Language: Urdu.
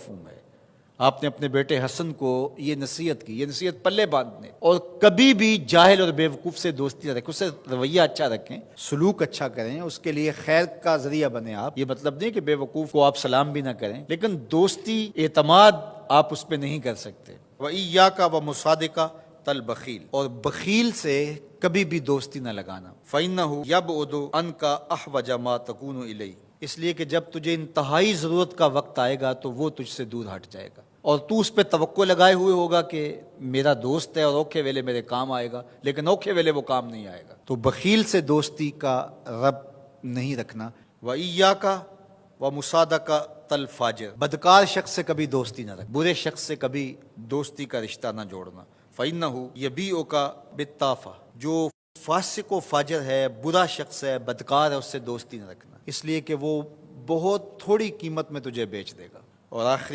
مفہوم ہے۔ آپ نے اپنے بیٹے حسن کو یہ نصیحت کی، یہ نصیحت پلے باندھنے، اور کبھی بھی جاہل اور بیوقوف سے دوستی نہ رکھیں، اس سے رویہ اچھا رکھیں، سلوک اچھا کریں، اس کے لیے خیر کا ذریعہ بنیں آپ۔ یہ مطلب نہیں کہ بیوقوف کو آپ سلام بھی نہ کریں، لیکن دوستی اعتماد آپ اس پہ نہیں کر سکتے۔ وَإِيَّاكَ وَمُصَادِقَةَ الْبَخِيلِ، اور بخیل سے کبھی بھی دوستی نہ لگانا۔ فَإِنَّهُ يَبْعُدُ عَنْكَ أَحْوَجَ مَا تَكُونُ إِلَيْهِ، اس لیے کہ جب تجھے انتہائی ضرورت کا وقت آئے گا تو وہ تجھ سے دور ہٹ جائے گا، اور تو اس پہ توقع لگائے ہوئے ہوگا کہ میرا دوست ہے اور اوکھے ویلے میرے کام آئے گا، لیکن اوکھے ویلے وہ کام نہیں آئے گا۔ تو بخیل سے دوستی کا رب نہیں رکھنا۔ وَإِيَّاكَ وَمُصَادَقَةَ الْفَاجِرِ، بدکار شخص سے کبھی دوستی نہ رکھ، برے شخص سے کبھی دوستی کا رشتہ نہ جوڑنا۔ فَإِنَّهُ يَبِيعُكَ بِالطَّافَةِ، جو فاسق و فاجر ہے، برا شخص ہے، بدکار ہے، اس سے دوستی نہ رکھنا، اس لیے کہ وہ بہت تھوڑی قیمت میں تجھے بیچ دے گا۔ اور آخری